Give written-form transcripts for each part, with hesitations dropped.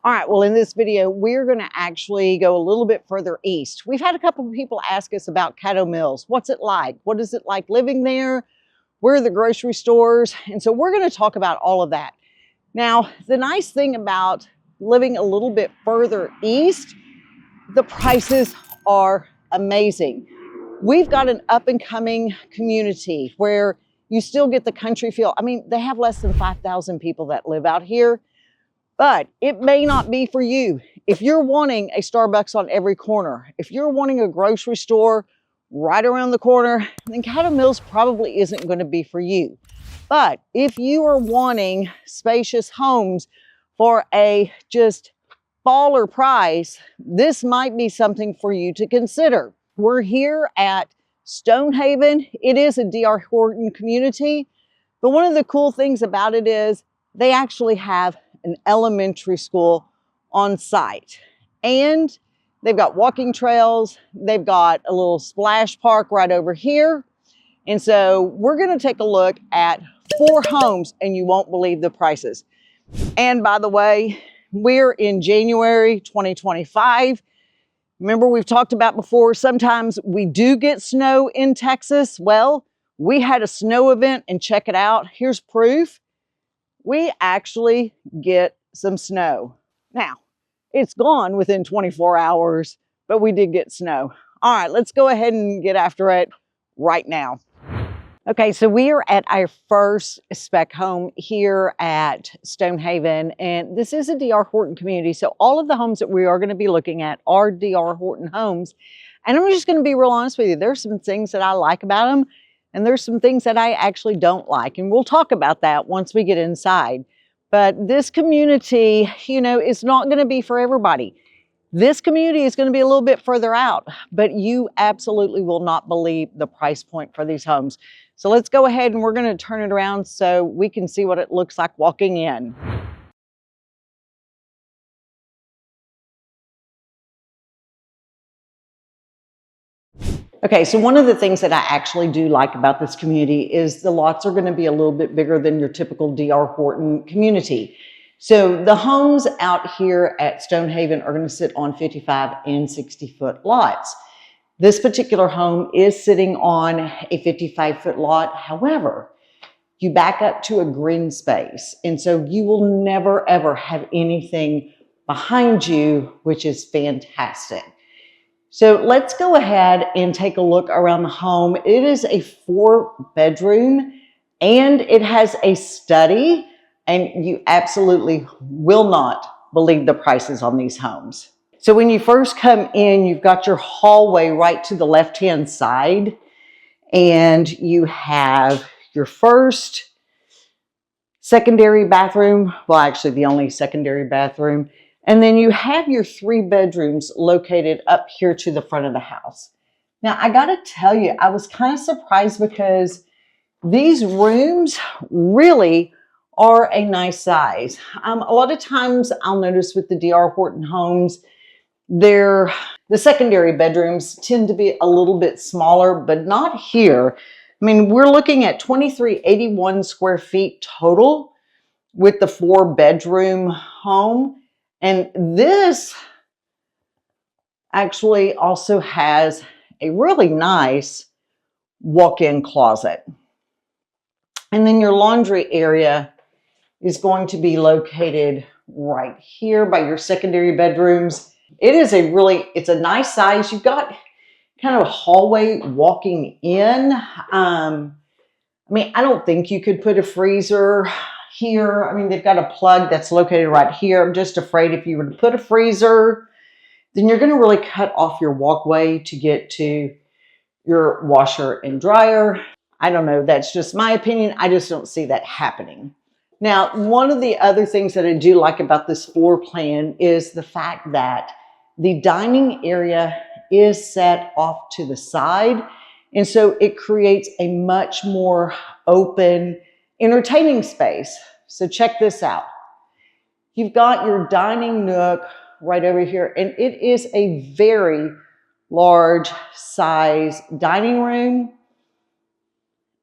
All right, well, in this video, we're going to actually go a little bit further east. We've had a couple of people ask us about Caddo Mills. What's it like? What is it like living there? Where are the grocery stores? And so we're going to talk about all of that. Now, the nice thing about living a little bit further east, the prices are amazing. We've got an up and coming community where you still get the country feel. I mean, they have less than 5,000 people that live out here. But it may not be for you. If you're wanting a Starbucks on every corner, if you're wanting a grocery store right around the corner, then Caddo Mills probably isn't going to be for you. But if you are wanting spacious homes for a just baller price, this might be something for you to consider. We're here at Stonehaven. It is a D.R. Horton community, but one of the cool things about it is they actually have an elementary school on site, and they've got walking trails. They've got a little splash park right over here. And so we're going to take a look at 4 homes, and you won't believe the prices. And by the way, we're in January 2025. Remember, we've talked about before, sometimes we do get snow in Texas. Well, we had a snow event, and check it out. Here's proof. We actually get some snow. Now, it's gone within 24 hours, but we did get snow. All right, let's go ahead and get after it right now. Okay, so we are at our first spec home here at Stonehaven, and this is a D.R. Horton community. So all of the homes that we are going to be looking at are D.R. Horton homes. And I'm just going to be real honest with you. There's some things that I like about them, and there's some things that I actually don't like. And we'll talk about that once we get inside. But this community, you know, is not going to be for everybody. This community is going to be a little bit further out, but you absolutely will not believe the price point for these homes. So let's go ahead and we're going to turn it around so we can see what it looks like walking in. Okay, so one of the things that I actually do like about this community is the lots are going to be a little bit bigger than your typical D.R. Horton community. So the homes out here at Stonehaven are going to sit on 55 and 60-foot lots. This particular home is sitting on a 55-foot lot. However, you back up to a green space, and so you will never, ever have anything behind you, which is fantastic. So let's go ahead and take a look around the home. It is a 4-bedroom, and it has a study, and you absolutely will not believe the prices on these homes. So when you first come in, you've got your hallway right to the left-hand side, and you have your first secondary bathroom, well, actually the only secondary bathroom. And then you have your 3 bedrooms located up here to the front of the house. Now, I got to tell you, I was kind of surprised because these rooms really are a nice size. A lot of times I'll notice with the D.R. Horton homes, the secondary bedrooms tend to be a little bit smaller, but not here. I mean, we're looking at 2,381 square feet total with the 4-bedroom home. And this actually also has a really nice walk-in closet. And then your laundry area is going to be located right here by your secondary bedrooms. It's a nice size. You've got kind of a hallway walking in. I mean, I don't think you could put a freezer here. I mean, they've got a plug that's located right here. I'm just afraid if you were to put a freezer, then you're going to really cut off your walkway to get to your washer and dryer. I don't know. That's just my opinion. I just don't see that happening. Now, one of the other things that I do like about this floor plan is the fact that the dining area is set off to the side. And so it creates a much more open, entertaining space. So check this out. You've got your dining nook right over here, and it is a very large size dining room.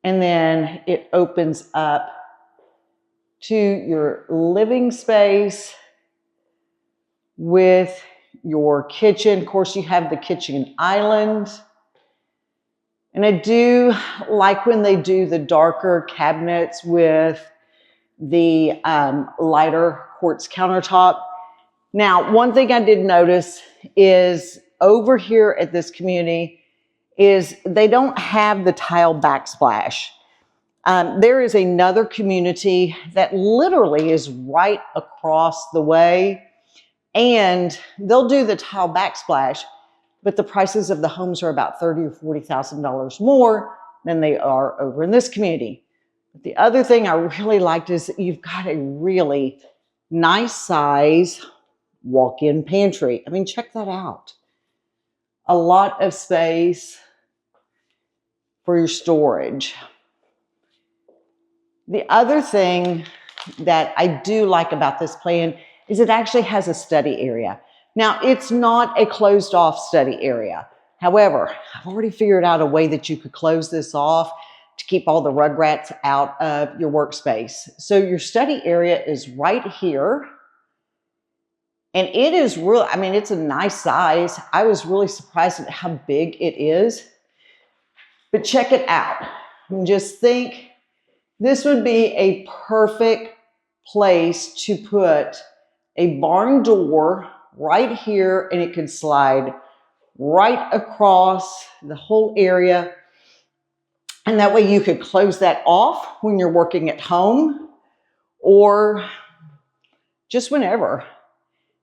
And then it opens up to your living space with your kitchen. Of course, you have the kitchen island. And I do like when they do the darker cabinets with the lighter quartz countertop. Now, one thing I did notice is over here at this community is they don't have the tile backsplash. There is another community that literally is right across the way, and they'll do the tile backsplash, but the prices of the homes are about $30,000 or $40,000 more than they are over in this community. But the other thing I really liked is that you've got a really nice size walk-in pantry. I mean, check that out. A lot of space for your storage. The other thing that I do like about this plan is it actually has a study area. Now, it's not a closed off study area. However, I've already figured out a way that you could close this off to keep all the rugrats out of your workspace. So your study area is right here. And it is really, I mean, it's a nice size. I was really surprised at how big it is. But check it out. And just think, this would be a perfect place to put a barn door right here, and it could slide right across the whole area. And that way you could close that off when you're working at home or just whenever.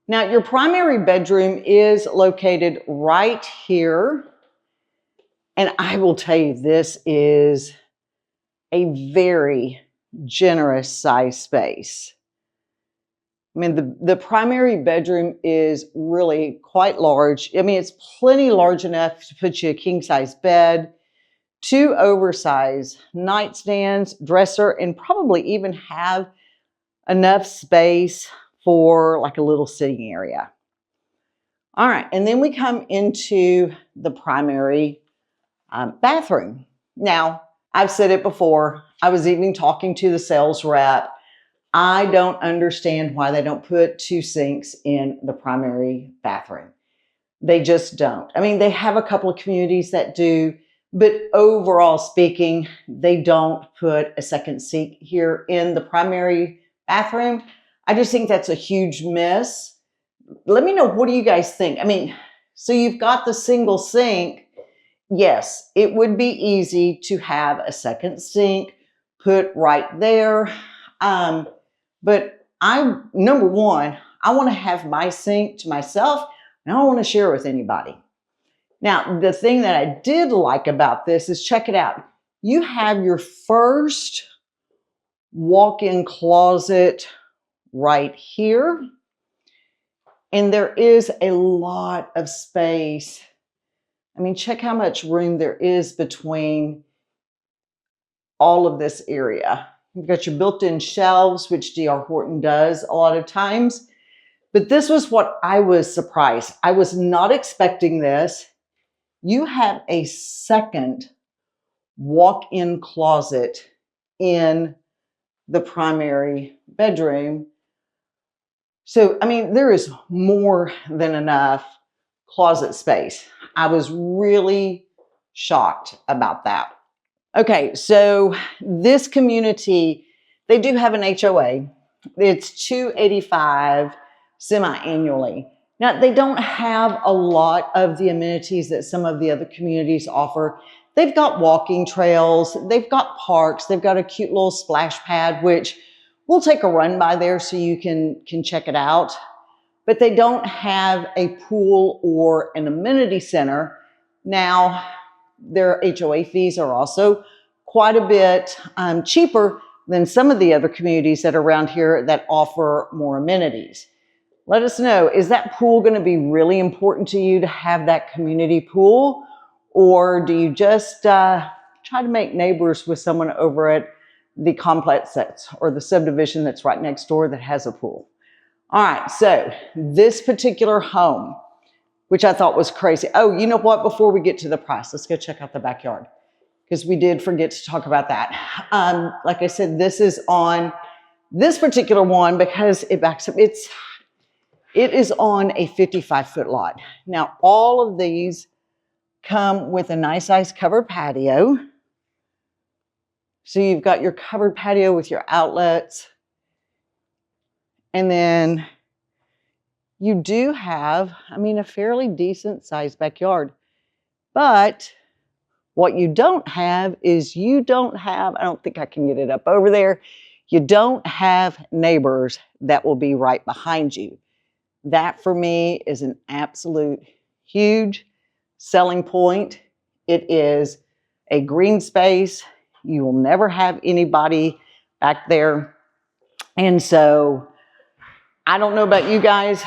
Now, your primary bedroom is located right here. And I will tell you, this is a very generous size space. I mean, the primary bedroom is really quite large. I mean, it's plenty large enough to put you a king-size bed, 2 oversized nightstands, dresser, and probably even have enough space for like a little sitting area. All right, and then we come into the primary bathroom. Now, I've said it before. I was even talking to the sales rep. I don't understand why they don't put 2 sinks in the primary bathroom. They just don't. I mean, they have a couple of communities that do, but overall speaking, they don't put a second sink here in the primary bathroom. I just think that's a huge miss. Let me know, what do you guys think? I mean, so you've got the single sink. Yes, it would be easy to have a second sink put right there. But number one, I want to have my sink to myself, and I don't want to share it with anybody. Now, the thing that I did like about this is, check it out. You have your first walk-in closet right here. And there is a lot of space. I mean, check how much room there is between all of this area. You've got your built-in shelves, which D.R. Horton does a lot of times. But this was what I was surprised. I was not expecting this. You have a second walk-in closet in the primary bedroom. So, I mean, there is more than enough closet space. I was really shocked about that. Okay, so this community, they do have an HOA. It's $285 semi-annually. Now, they don't have a lot of the amenities that some of the other communities offer. They've got walking trails, they've got parks, they've got a cute little splash pad, which we'll take a run by there so you can check it out. But they don't have a pool or an amenity center. Now, their HOA fees are also quite a bit cheaper than some of the other communities that are around here that offer more amenities. Let us know, is that pool going to be really important to you to have that community pool? Or do you just try to make neighbors with someone over at the complex or the subdivision that's right next door that has a pool? All right, so this particular home, which I thought was crazy. Oh, you know what? Before we get to the price, let's go check out the backyard, because we did forget to talk about that. Like I said, this is on this particular one because it backs up. It is on a 55-foot lot. Now, all of these come with a nice size covered patio. So you've got your covered patio with your outlets. And then you do have, I mean, a fairly decent sized backyard. But what you don't have is I don't think I can get it up over there. You don't have neighbors that will be right behind you. That for me is an absolute huge selling point. It is a green space. You will never have anybody back there. And so I don't know about you guys,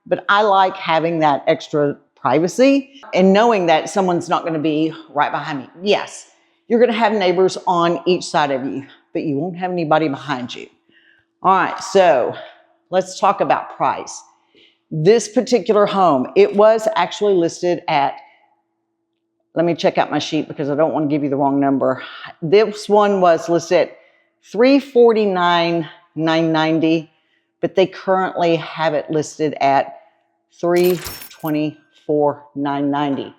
but I like having that extra privacy and knowing that someone's not going to be right behind me. Yes, you're going to have neighbors on each side of you, but you won't have anybody behind you. All right, so let's talk about price. This particular home, it was actually listed at, let me check out my sheet because I don't want to give you the wrong number. This one was listed at $349,990, but they currently have it listed at $324,990,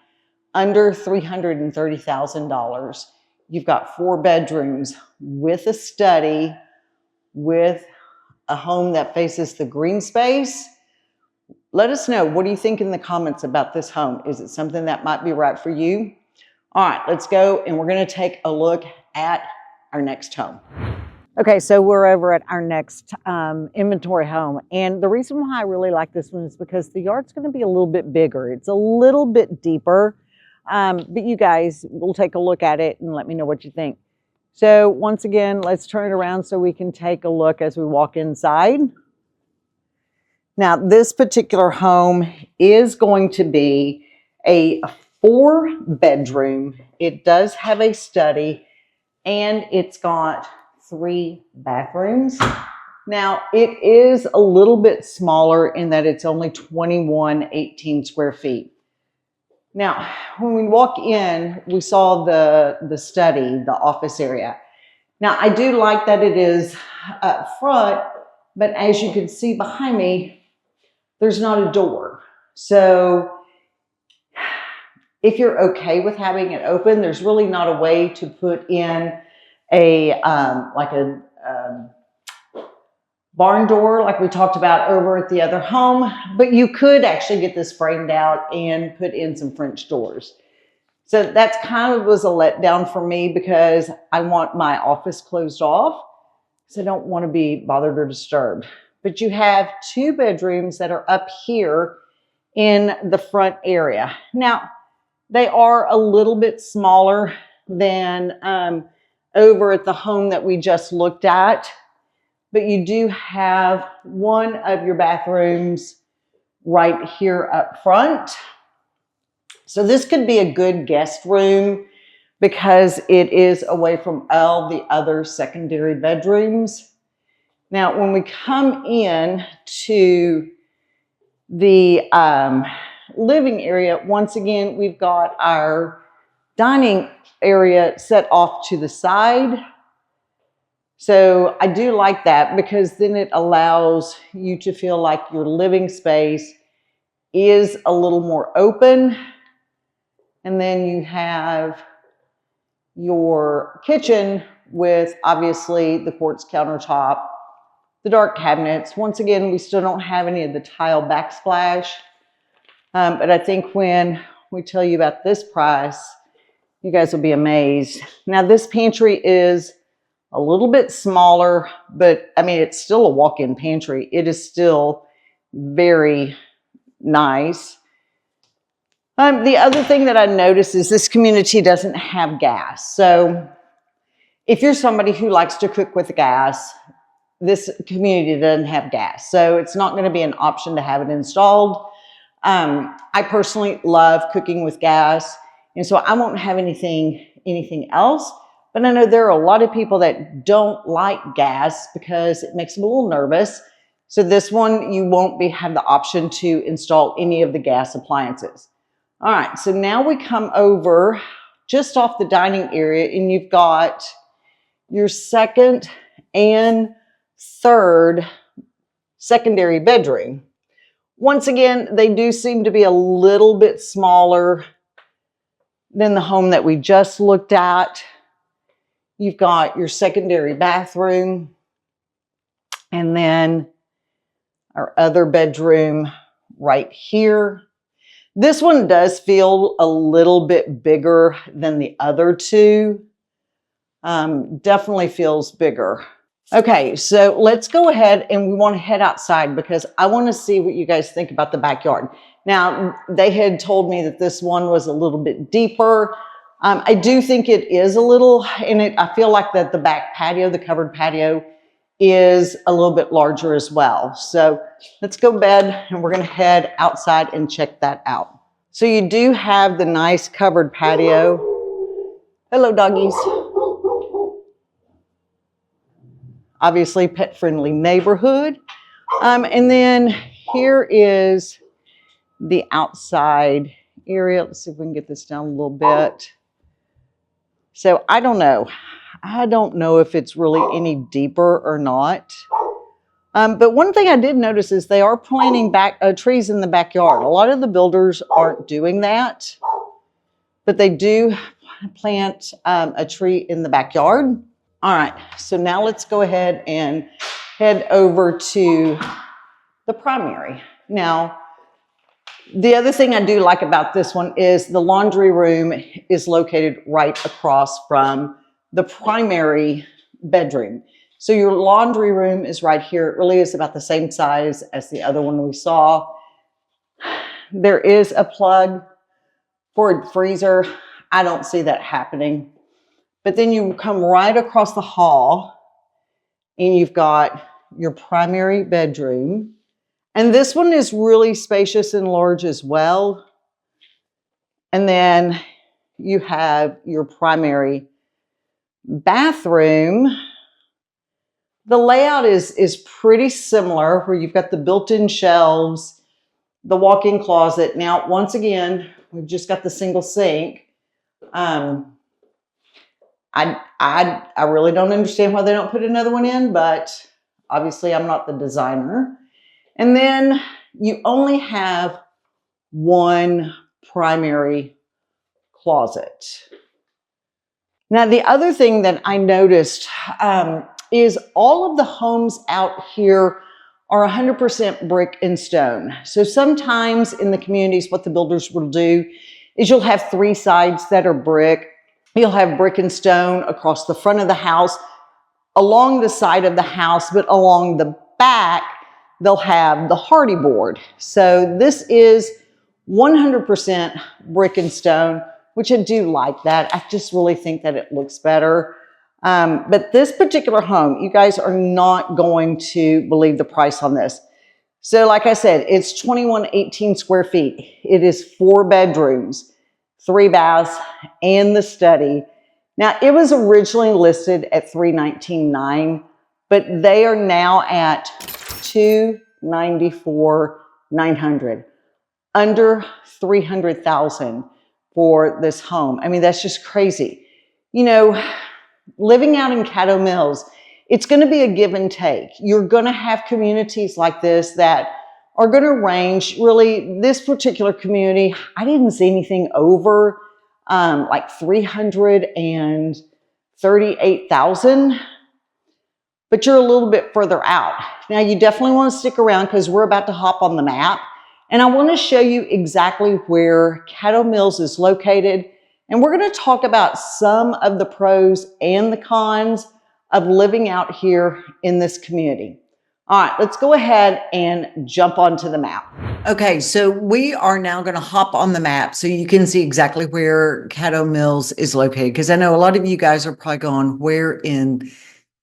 under $330,000. You've got 4 bedrooms with a study, with a home that faces the green space. Let us know, what do you think in the comments about this home? Is it something that might be right for you? All right, let's go and we're going to take a look at our next home. Okay, so we're over at our next inventory home. And the reason why I really like this one is because the yard's going to be a little bit bigger. It's a little bit deeper, but you guys will take a look at it and let me know what you think. So once again, let's turn it around so we can take a look as we walk inside. Now, this particular home is going to be a 4-bedroom. It does have a study, and it's got 3 bathrooms. Now, it is a little bit smaller in that it's only 2118 square feet. Now, when we walk in, we saw the study, the office area. Now, I do like that it is up front, but as you can see behind me, there's not a door. So if you're okay with having it open, there's really not a way to put in a barn door like we talked about over at the other home, but you could actually get this framed out and put in some French doors. So that's kind of was a letdown for me because I want my office closed off, so I don't want to be bothered or disturbed. But you have 2 bedrooms that are up here in the front area. Now, they are a little bit smaller than over at the home that we just looked at, but you do have one of your bathrooms right here up front. So this could be a good guest room because it is away from all the other secondary bedrooms. Now, when we come in to the living area, once again, we've got our dining area set off to the side. So I do like that because then it allows you to feel like your living space is a little more open. And then you have your kitchen with obviously the quartz countertop, the dark cabinets. Once again, we still don't have any of the tile backsplash. But I think when we tell you about this price, you guys will be amazed. Now, this pantry is a little bit smaller, but I mean, it's still a walk-in pantry. It is still very nice. The other thing that I noticed is this community doesn't have gas. So if you're somebody who likes to cook with gas, this community doesn't have gas. So it's not going to be an option to have it installed. I personally love cooking with gas, and so I won't have anything else. But I know there are a lot of people that don't like gas because it makes them a little nervous. So this one, you won't have the option to install any of the gas appliances. All right, so now we come over just off the dining area, and you've got your second and third secondary bedroom. Once again, they do seem to be a little bit smaller than the home that we just looked at. You've got your secondary bathroom, and then our other bedroom right here. This one does feel a little bit bigger than the other two. Definitely feels bigger. Okay, so let's go ahead and we want to head outside because I want to see what you guys think about the backyard. Now, they had told me that this one was a little bit deeper. I do think it is a little, and I feel like that the back patio, the covered patio, is a little bit larger as well. So let's go to bed and we're going to head outside and check that out. So you do have the nice covered patio. Hello, doggies. Obviously, pet-friendly neighborhood. And then here is the outside area. Let's see if we can get this down a little bit. So I don't know. I don't know if it's really any deeper or not. But one thing I did notice is they are planting trees in the backyard. A lot of the builders aren't doing that, but they do plant a tree in the backyard. All right, so now let's go ahead and head over to the primary. Now, the other thing I do like about this one is the laundry room is located right across from the primary bedroom. So your laundry room is right here. It really is about the same size as the other one we saw. There is a plug for a freezer. I don't see that happening. But then you come right across the hall and you've got your primary bedroom. And this one is really spacious and large as well. And then you have your primary bathroom. The layout is pretty similar where you've got the built-in shelves, the walk-in closet. Now, once again, we've just got the single sink. I really don't understand why they don't put another one in, but obviously I'm not the designer. And then you only have one primary closet. Now, the other thing that I noticed is all of the homes out here are 100% brick and stone. So sometimes in the communities, what the builders will do is you'll have three sides that are brick. You'll have brick and stone across the front of the house, along the side of the house, but along the back, they'll have the hardy board. So this is 100% brick and stone, which I do like that. I just really think that it looks better. But this particular home, you guys are not going to believe the price on this. So like I said, it's 2118 square feet. It is 4 bedrooms, 3 baths, and the study. Now, it was originally listed at $319,900, but they are now at $294,900, under $300,000 for this home. I mean, that's just crazy. You know, living out in Caddo Mills, it's going to be a give and take. You're going to have communities like this that are going to range. Really, this particular community, I didn't see anything over like $338,000, but you're a little bit further out. Now, you definitely want to stick around because we're about to hop on the map, and I want to show you exactly where Caddo Mills is located, and we're going to talk about some of the pros and the cons of living out here in this community. All right, let's go ahead and jump onto the map. Okay, so we are now going to hop on the map so you can see exactly where Caddo Mills is located, because I know a lot of you guys are probably going, where in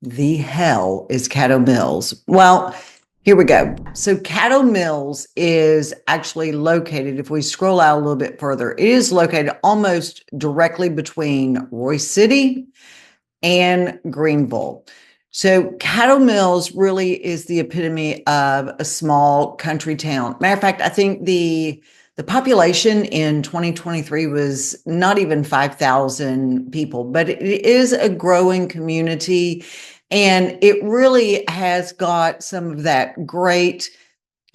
the hell is Caddo Mills? Well, here we go. So Caddo Mills is actually located, if we scroll out a little bit further, it is located almost directly between Royce City and Greenville. So Caddo Mills really is the epitome of a small country town. Matter of fact, I think the population in 2023 was not even 5,000 people, but it is a growing community. And it really has got some of that great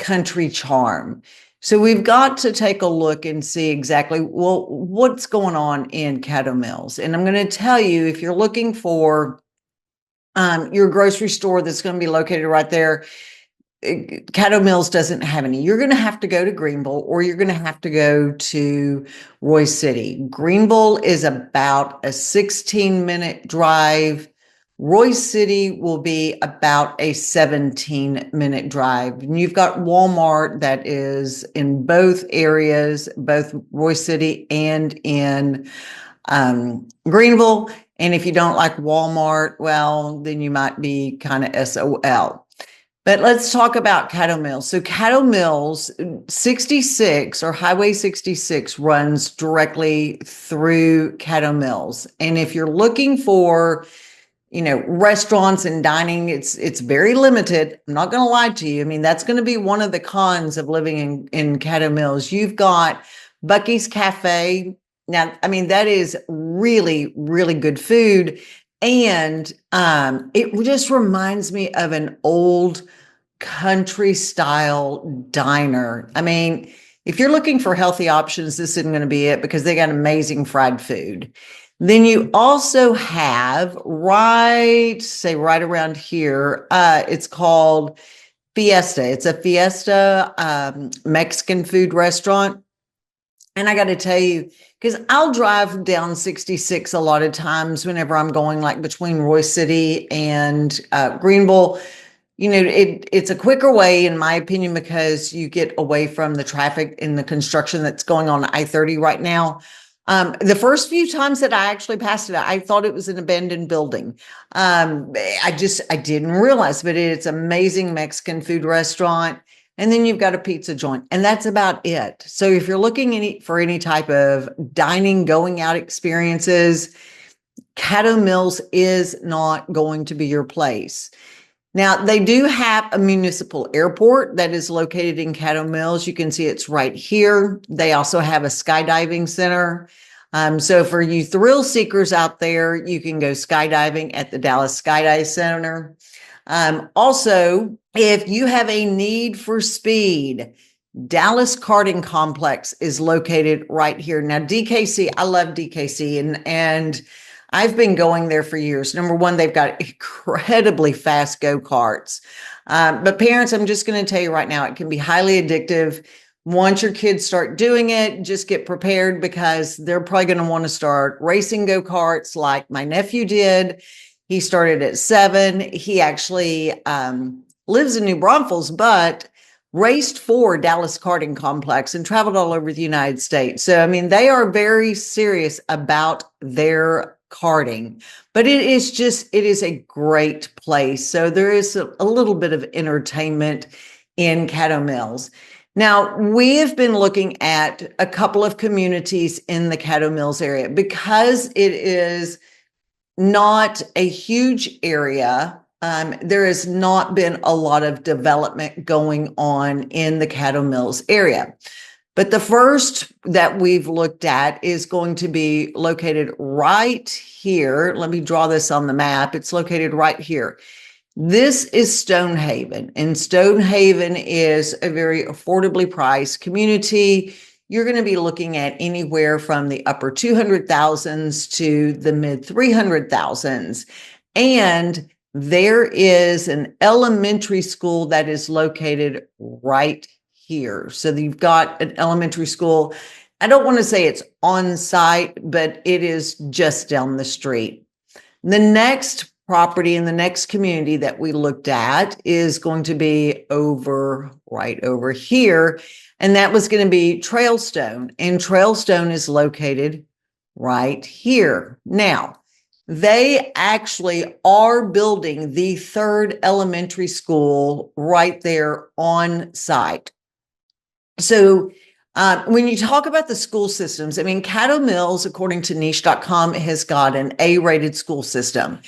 country charm. So we've got to take a look and see exactly, well, what's going on in Caddo Mills. And I'm going to tell you, if you're looking for your grocery store that's going to be located right there, Caddo Mills doesn't have any. You're going to have to go to Greenville, or you're going to have to go to Royse City. Greenville is about a 16-minute drive. Royse City will be about a 17-minute drive. And you've got Walmart that is in both areas, both Royse City and in Greenville. And if you don't like Walmart, well, then you might be kind of SOL. But let's talk about Caddo Mills. So Caddo Mills 66, or Highway 66, runs directly through Caddo Mills. And if you're looking for, restaurants and dining, it's very limited. I'm not going to lie to you. I mean, that's going to be one of the cons of living in Caddo Mills. You've got Buc-ee's Cafe. Now, I mean, that is really, really good food. And it just reminds me of an old country style diner. I mean, if you're looking for healthy options, this isn't going to be it, because they got amazing fried food. Then you also have right around here, it's called Fiesta. It's a Fiesta Mexican food restaurant. And I got to tell you, because I'll drive down 66 a lot of times whenever I'm going like between Royse City and Greenville. It's a quicker way, in my opinion, because you get away from the traffic and the construction that's going on I-30 right now. The first few times that I actually passed it, I thought it was an abandoned building. I didn't realize, but it's an amazing Mexican food restaurant. And then you've got a pizza joint, and that's about it. So if you're looking for any type of dining, going out experiences, Caddo Mills is not going to be your place. Now, they do have a municipal airport that is located in Caddo Mills. You can see it's right here. They also have a skydiving center. So for you thrill seekers out there, you can go skydiving at the Dallas Skydive Center. Also, if you have a need for speed, Dallas Karting Complex is located right here. Now, DKC, I love DKC, and I've been going there for years. Number one, they've got incredibly fast go-karts. But parents, I'm just going to tell you right now, it can be highly addictive. Once your kids start doing it, just get prepared, because they're probably going to want to start racing go-karts like my nephew did. He started at 7. He actually lives in New Braunfels, but raced for Dallas Karting Complex and traveled all over the United States. So, I mean, they are very serious about their karting, but it is a great place. So there is a little bit of entertainment in Caddo Mills. Now, we have been looking at a couple of communities in the Caddo Mills area, because it is not a huge area. There has not been a lot of development going on in the Caddo Mills area. But the first that we've looked at is going to be located right here. Let me draw this on the map. It's located right here. This is Stonehaven, and Stonehaven is a very affordably priced community. You're going to be looking at anywhere from the upper 200,000s to the mid 300,000s. And there is an elementary school that is located right here. So you've got an elementary school. I don't want to say it's on site, but it is just down the street. The next property in the next community that we looked at is going to be right over here. And that was going to be Trailstone. And Trailstone is located right here. Now, they actually are building the 3rd elementary school right there on site. So when you talk about the school systems, I mean, Caddo Mills, according to niche.com, has got an A-rated school system.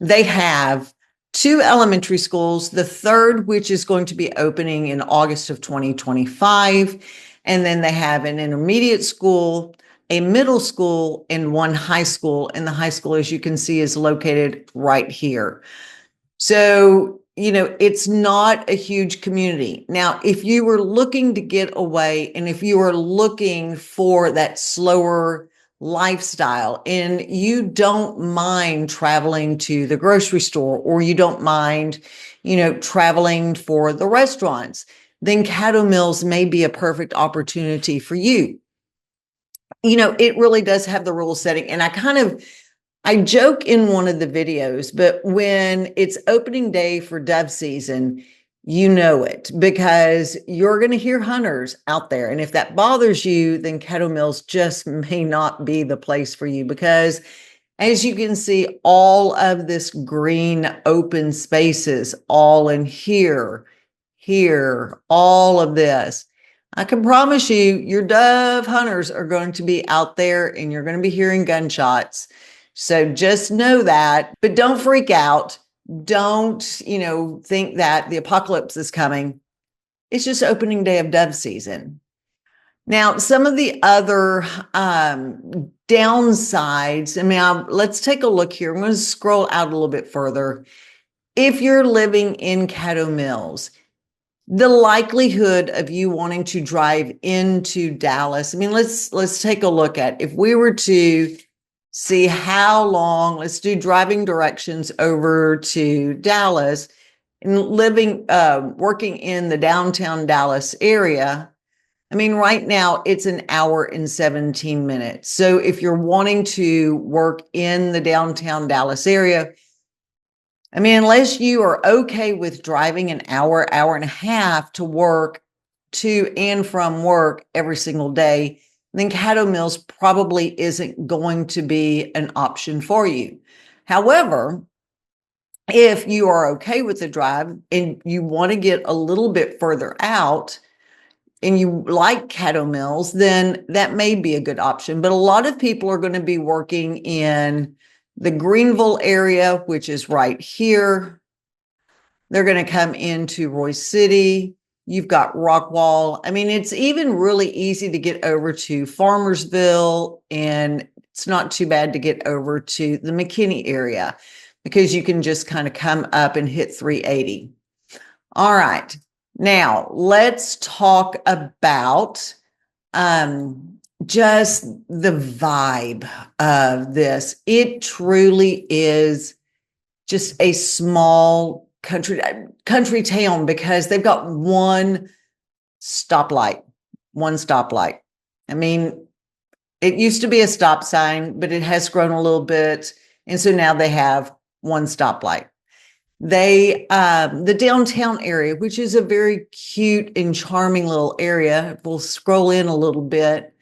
They have 2 elementary schools, the 3rd, which is going to be opening in August of 2025. And then they have an intermediate school, a middle school, and 1 high school. And the high school, as you can see, is located right here. So it's not a huge community. Now, if you were looking to get away and if you were looking for that slower lifestyle and you don't mind traveling to the grocery store or you don't mind, traveling for the restaurants, then Caddo Mills may be a perfect opportunity for you. It really does have the rule setting. And I joke in one of the videos, but when it's opening day for dove season, you know it because you're going to hear hunters out there. And if that bothers you, then Caddo Mills just may not be the place for you because as you can see, all of this green open spaces, all in here, all of this. I can promise you, your dove hunters are going to be out there and you're going to be hearing gunshots. So just know that, but don't freak out. Don't, think that the apocalypse is coming. It's just opening day of dove season. Now, some of the other downsides, let's take a look here. I'm going to scroll out a little bit further. If you're living in Caddo Mills, the likelihood of you wanting to drive into Dallas, let's take a look at if we were to see how long, let's do driving directions over to Dallas and working in the downtown Dallas area. Right now it's an hour and 17 minutes. So if you're wanting to work in the downtown Dallas area, unless you are okay with driving an hour and a half to work, to and from work every single day, then Caddo Mills probably isn't going to be an option for you. However, if you are okay with the drive and you want to get a little bit further out and you like Caddo Mills, then that may be a good option. But a lot of people are going to be working in the Greenville area, which is right here. They're going to come into Royce City. You've got Rockwall. It's even really easy to get over to Farmersville, and it's not too bad to get over to the McKinney area because you can just kind of come up and hit 380. All right. Now let's talk about just the vibe of this. It truly is just a small country town because they've got one stoplight. It used to be a stop sign, but it has grown a little bit. And so now they have one stoplight. The downtown area, which is a very cute and charming little area. We'll scroll in a little bit.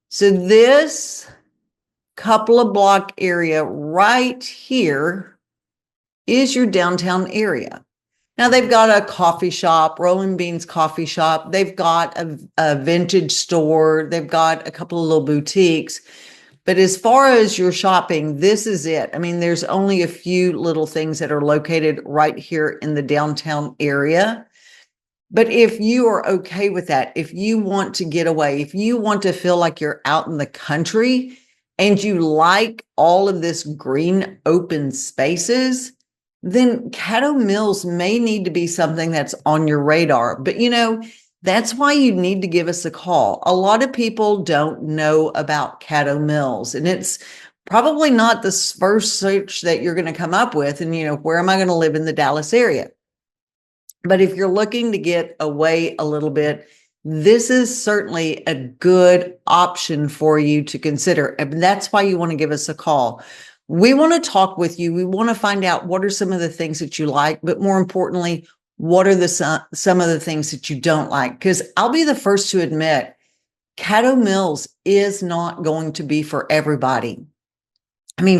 So this couple of block area right here is your downtown area. Now they've got a coffee shop, Rolling Beans coffee shop. They've got a vintage store. They've got a couple of little boutiques. But as far as your shopping, this is it. There's only a few little things that are located right here in the downtown area. But if you are okay with that, if you want to get away, if you want to feel like you're out in the country and you like all of this green open spaces, then Caddo Mills may need to be something that's on your radar. But that's why you need to give us a call. A lot of people don't know about Caddo Mills, and it's probably not the first search that you're going to come up with. And, where am I going to live in the Dallas area? But if you're looking to get away a little bit, this is certainly a good option for you to consider. And that's why you want to give us a call. We want to talk with you. We want to find out what are some of the things that you like, but more importantly, what are some of the things that you don't like? Because I'll be the first to admit, Caddo Mills is not going to be for everybody.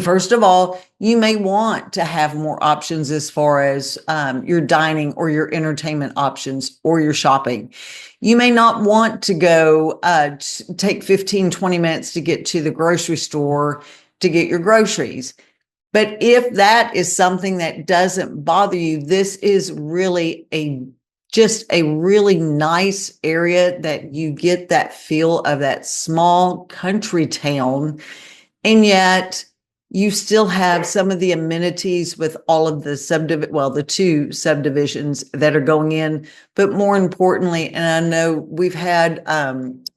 First of all, you may want to have more options as far as your dining or your entertainment options or your shopping. You may not want to go take 15, 20 minutes to get to the grocery store to get your groceries. But if that is something that doesn't bother you, this is really just a really nice area that you get that feel of that small country town. And yet You still have some of the amenities with all of the two subdivisions that are going in. But more importantly, and I know we've had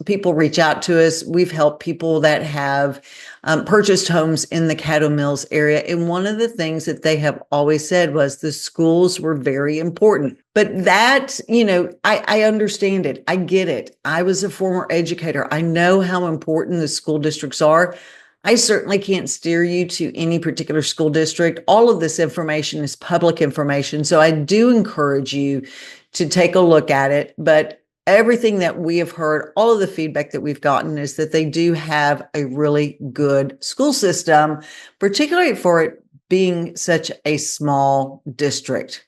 people reach out to us, we've helped people that have purchased homes in the Caddo Mills area. And one of the things that they have always said was the schools were very important. But that, I understand it. I get it. I was a former educator. I know how important the school districts are. I certainly can't steer you to any particular school district. All of this information is public information. So I do encourage you to take a look at it. But everything that we have heard, all of the feedback that we've gotten is that they do have a really good school system, particularly for it being such a small district.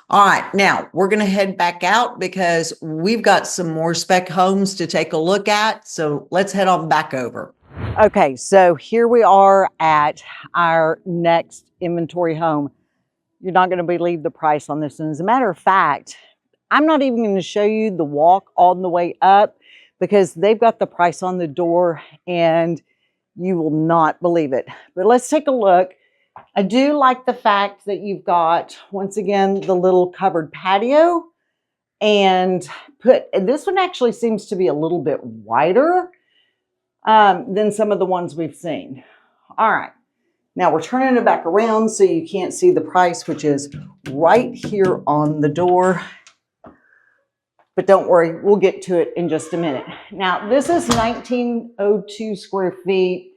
All right, now we're going to head back out because we've got some more spec homes to take a look at. So let's head on back over. Okay, so here we are at our next inventory home. You're not going to believe the price on this. And as a matter of fact, I'm not even going to show you the walk on the way up because they've got the price on the door and you will not believe it. But let's take a look. I do like the fact that you've got, once again, the little covered patio, and this one actually seems to be a little bit wider than some of the ones we've seen. All right, now we're turning it back around so you can't see the price, which is right here on the door. But don't worry, we'll get to it in just a minute. Now, this is 1902 square feet,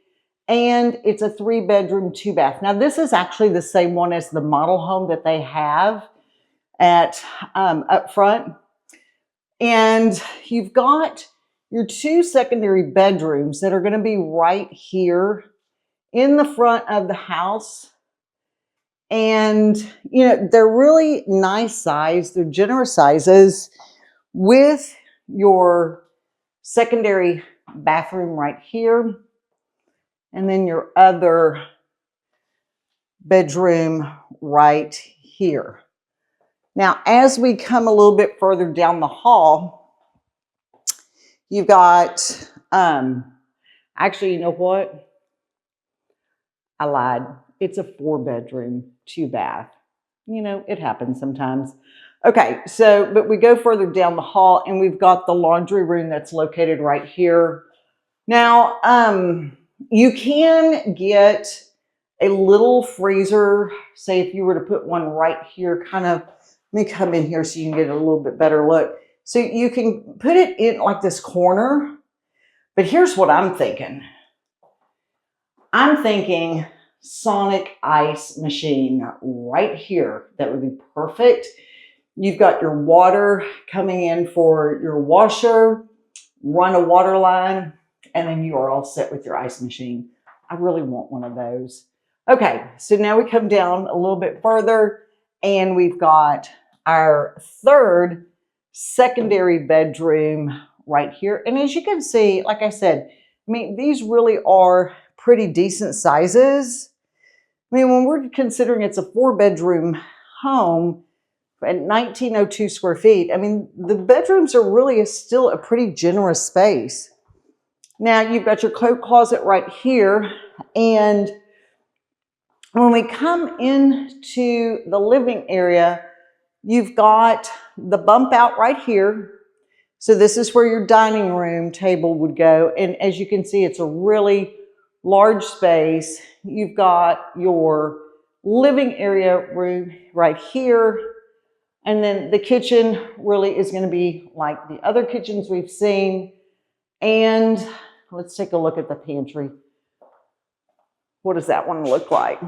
and it's a 3-bedroom, 2-bath. Now, this is actually the same one as the model home that they have at up front. And you've got your 2 secondary bedrooms that are going to be right here in the front of the house. And, they're really nice size. They're generous sizes with your secondary bathroom right here. And then your other bedroom right here. Now, as we come a little bit further down the hall, you've got, actually, you know what? I lied. It's a 4-bedroom, 2-bath. It happens sometimes. Okay, but we go further down the hall and we've got the laundry room that's located right here. Now, you can get a little freezer, say if you were to put one right here, let me come in here so you can get a little bit better look. So you can put it in like this corner, but here's what I'm thinking. I'm thinking sonic ice machine right here. That would be perfect. You've got your water coming in for your washer, run a water line, and then you are all set with your ice machine. I really want one of those. Okay, so now we come down a little bit further and we've got our 3rd secondary bedroom right here. And as you can see, like I said, these really are pretty decent sizes. When we're considering it's a 4-bedroom home at 1902 square feet, the bedrooms are really still a pretty generous space. Now, you've got your coat closet right here. And when we come into the living area, you've got the bump out right here. So this is where your dining room table would go. And as you can see, it's a really large space. You've got your living area room right here. And then the kitchen really is going to be like the other kitchens we've seen. And let's take a look at the pantry. What does that one look like?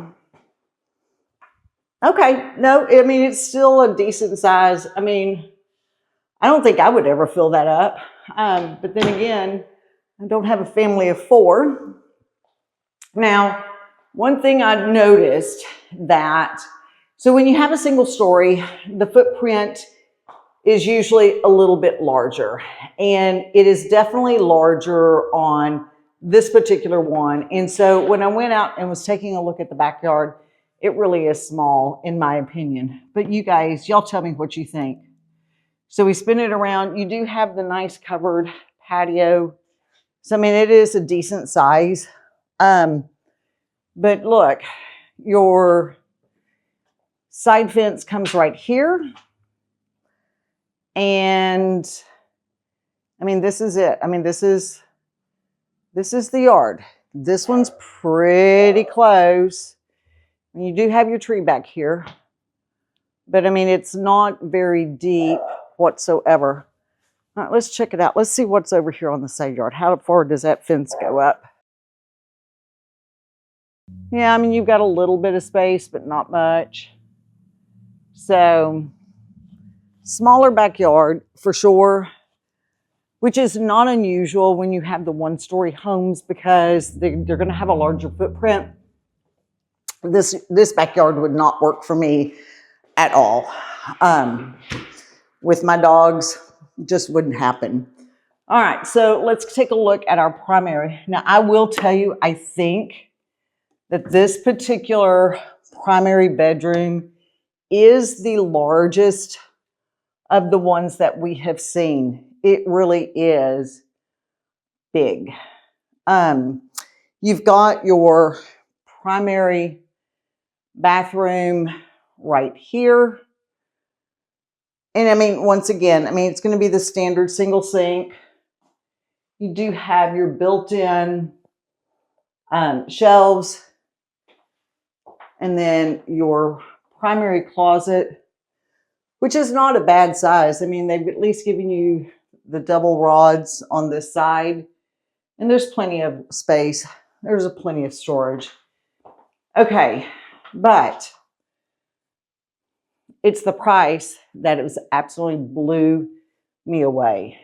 Okay, no, it's still a decent size. I don't think I would ever fill that up. But then again, I don't have a family of 4. Now, one thing I've noticed so when you have a single story, the footprint is usually a little bit larger. And it is definitely larger on this particular one. And so when I went out and was taking a look at the backyard, it really is small in my opinion. But you guys, y'all tell me what you think. So we spin it around. You do have the nice covered patio. So it is a decent size. But look, your side fence comes right here. And I mean, this is it. I mean, this is the yard. This one's pretty close. And you do have your tree back here. But I mean, it's not very deep whatsoever. All right, let's check it out. Let's see what's over here on the side yard. How far does that fence go up? Yeah, I mean, you've got a little bit of space, but not much. So, smaller backyard for sure, which is not unusual when you have the one-story homes because they're going to have a larger footprint. This backyard would not work for me at all. With my dogs, just wouldn't happen. All right, so let's take a look at our primary. Now, I will tell you, I think that this particular primary bedroom is the largest of the ones that we have seen. It really is big. You've got your primary bathroom right here. And I mean, once again, I mean, it's going to be the standard single sink. You do have your built-in shelves. And then your primary closet, which is not a bad size. I mean, they've at least given you the double rods on this side. And there's plenty of space. There's plenty of storage. Okay, but it's the price that it was absolutely blew me away.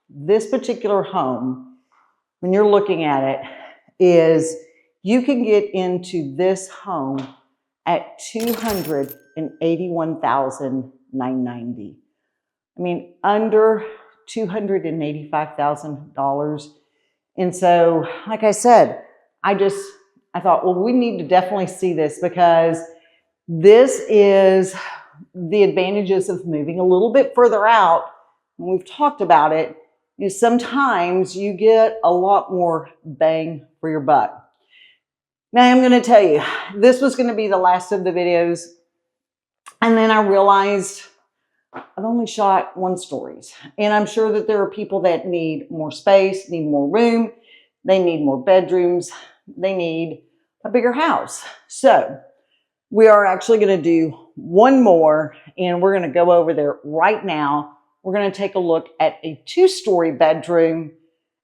This particular home, when you're looking at it, is you can get into this home at $281,990. I mean, under $285,000. And so, like I said, I thought, well, we need to definitely see this because this is the advantages of moving a little bit further out. And we've talked about it, is sometimes you get a lot more bang for your buck. Now, I'm going to tell you, this was going to be the last of the videos. And then I realized I've only shot one stories. And I'm sure that there are people that need more space, need more room. They need more bedrooms. They need a bigger house. So we are actually going to do one more, and we're going to go over there right now. We're going to take a look at a 2-story bedroom.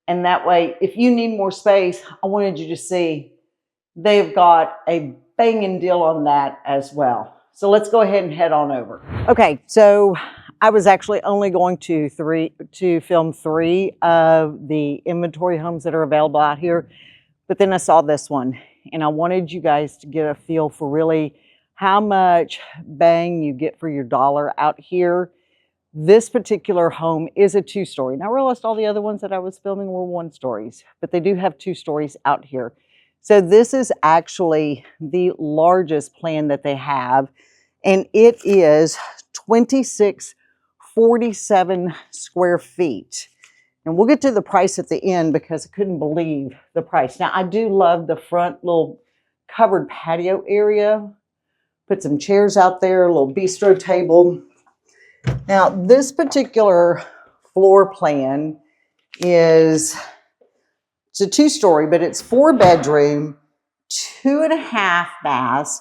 And that way, if you need more space, I wanted you to see they've got a banging deal on that as well. So let's go ahead and head on over. Okay, so I was actually only going to film 3 of the inventory homes that are available out here, but then I saw this one, and I wanted you guys to get a feel for really how much bang you get for your dollar out here. This particular home is a 2-story. Now, I realized all the other ones that I was filming were 1-stories, but they do have 2 stories out here. So this is actually the largest plan that they have, and it is 2647 square feet. And we'll get to the price at the end because I couldn't believe the price. Now, I do love the front little covered patio area. Put some chairs out there, a little bistro table. Now, this particular floor plan it's a 2-story, but it's 4-bedroom, 2.5 baths.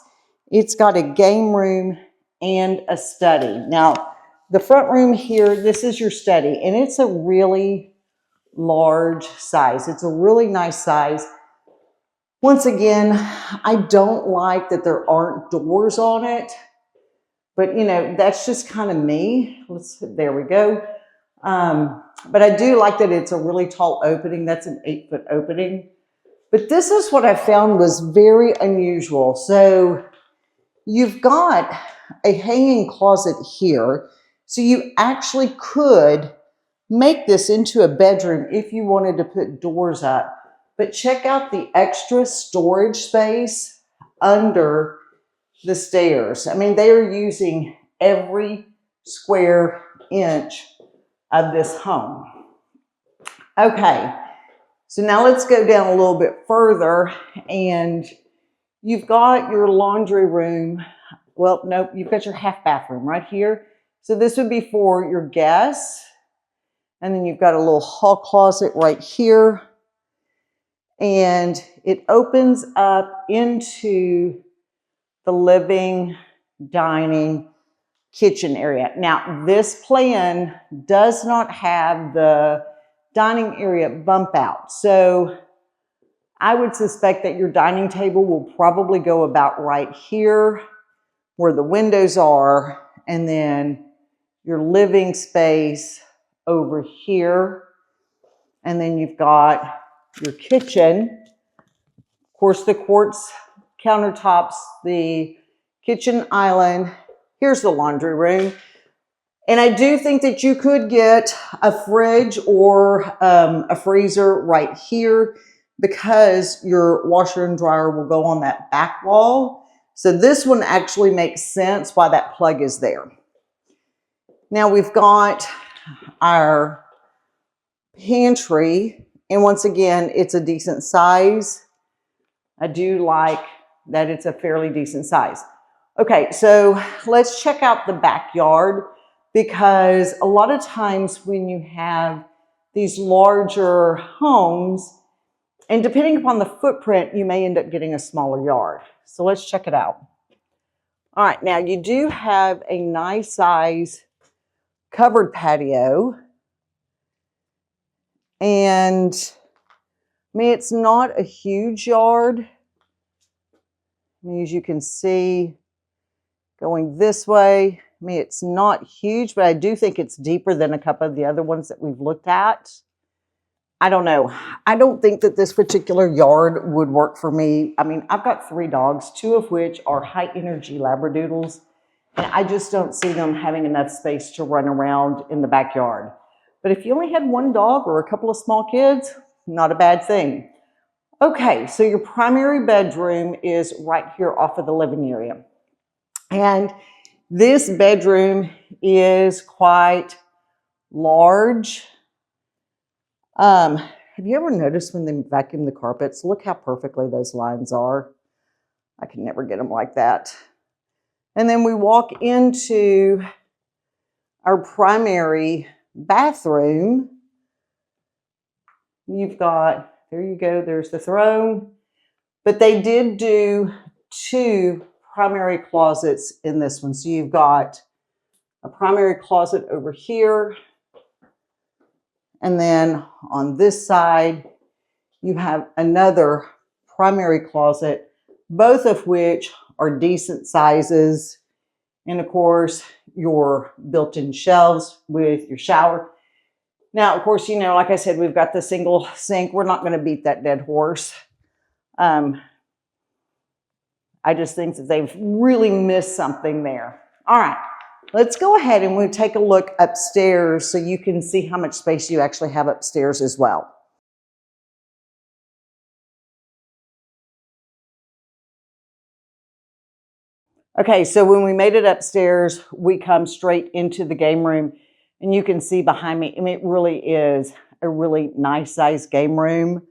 It's got a game room and a study. Now, the front room here, this is your study, and it's a really large size. It's a really nice size. Once again, I don't like that there aren't doors on it, but you know, that's just kind of me. There we go. But I do like that it's a really tall opening. That's an 8-foot opening. But this is what I found was very unusual. So you've got a hanging closet here. So you actually could make this into a bedroom if you wanted to put doors up. But check out the extra storage space under the stairs. I mean, they are using every square inch of this home. Okay, so now let's go down a little bit further, and You've got your laundry room. Well, nope, you've got your half bathroom right here. So this would be for your guests. And then you've got a little hall closet right here. And it opens up into the living, dining, kitchen area. Now, this plan does not have the dining area bump out. So I would suspect that your dining table will probably go about right here where the windows are, and then your living space over here. And then you've got your kitchen. Of course, the quartz countertops, the kitchen island. Here's the laundry room. And I do think that you could get a fridge or a freezer right here because your washer and dryer will go on that back wall. So this one actually makes sense why that plug is there. Now we've got our pantry, and once again, it's a decent size. I do like that it's a fairly decent size. Okay, so let's check out the backyard, because a lot of times when you have these larger homes, and depending upon the footprint, you may end up getting a smaller yard. So let's check it out. All right, now you do have a nice size covered patio. And I mean, it's not a huge yard. I mean, as you can see, going this way, I mean, it's not huge, but I do think it's deeper than a couple of the other ones that we've looked at. I don't know. I don't think that this particular yard would work for me. I mean, I've got 3 dogs, 2 of which are high energy Labradoodles, and I just don't see them having enough space to run around in the backyard. But if you only had 1 dog or a couple of small kids, not a bad thing. Okay, so your primary bedroom is right here off of the living area. And this bedroom is quite large. Have you ever noticed when they vacuum the carpets? Look how perfectly those lines are. I can never get them like that. And then we walk into our primary bathroom. You've got, there you go, there's the throne. But they did do 2 primary closets in this one. So you've got a primary closet over here. And then on this side, you have another primary closet, both of which are decent sizes. And of course, your built-in shelves with your shower. Now, of course, you know, like I said, we've got the single sink. We're not going to beat that dead horse. I just think that they've really missed something there. All right, let's go ahead and we'll take a look upstairs so you can see how much space you actually have upstairs as well. Okay, so when we made it upstairs, we come straight into the game room, and you can see behind me, I mean, it really is a really nice size game room.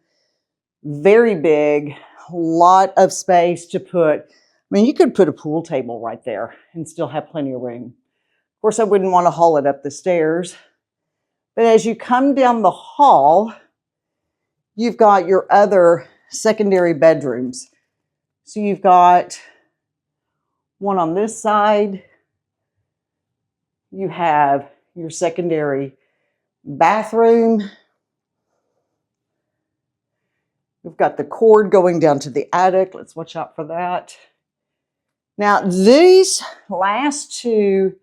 Very big, a lot of space to put. I mean, you could put a pool table right there and still have plenty of room. Of course, I wouldn't want to haul it up the stairs. But as you come down the hall, you've got your other secondary bedrooms. So you've got one on this side. You have your secondary bathroom. We've got the cord going down to the attic. Let's watch out for that. Now, these last 2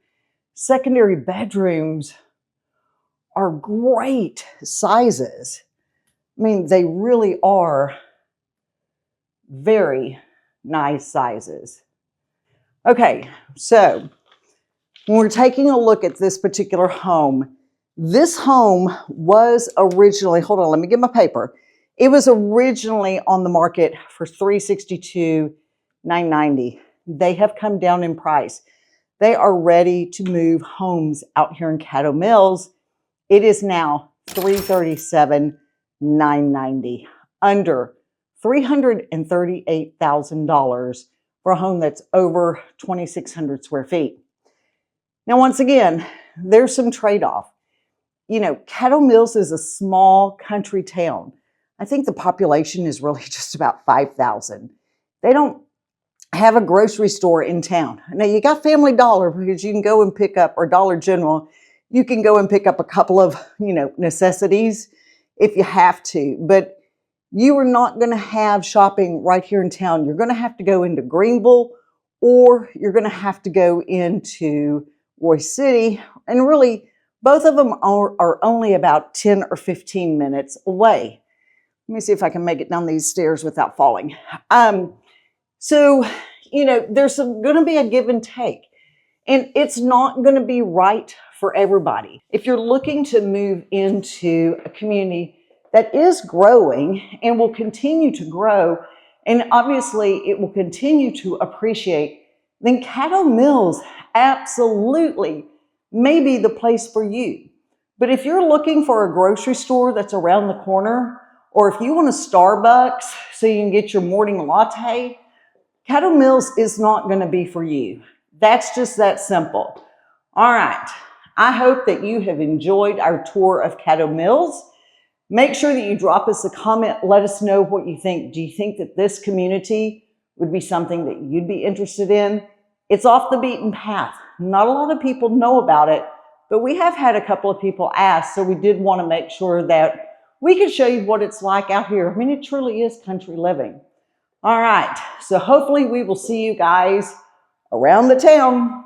secondary bedrooms are great sizes. I mean, they really are very nice sizes. Okay, so when we're taking a look at this particular home, this home was originally, hold on, let me get my paper. It was originally on the market for $362,990. They have come down in price. They are ready to move homes out here in Caddo Mills. It is now $337,990, under $338,000 for a home that's over 2,600 square feet. Now, once again, there's some trade-off. You know, Caddo Mills is a small country town. I think the population is really just about 5,000. They don't have a grocery store in town. Now, you got Family Dollar because you can go and pick up, or Dollar General, you can go and pick up a couple of, necessities if you have to. But you are not going to have shopping right here in town. You're going to have to go into Greenville, or you're going to have to go into Royce City. And really, both of them are only about 10 or 15 minutes away. Let me see if I can make it down these stairs without falling. So, there's going to be a give and take. And it's not going to be right for everybody. If you're looking to move into a community that is growing and will continue to grow, and obviously it will continue to appreciate, then Caddo Mills absolutely may be the place for you. But if you're looking for a grocery store that's around the corner, or if you want a Starbucks so you can get your morning latte, Caddo Mills is not going to be for you. That's just that simple. All right. I hope that you have enjoyed our tour of Caddo Mills. Make sure that you drop us a comment. Let us know what you think. Do you think that this community would be something that you'd be interested in? It's off the beaten path. Not a lot of people know about it, but we have had a couple of people ask, so we did want to make sure that we could show you what it's like out here. I mean, it truly is country living. All right, so hopefully we will see you guys around the town.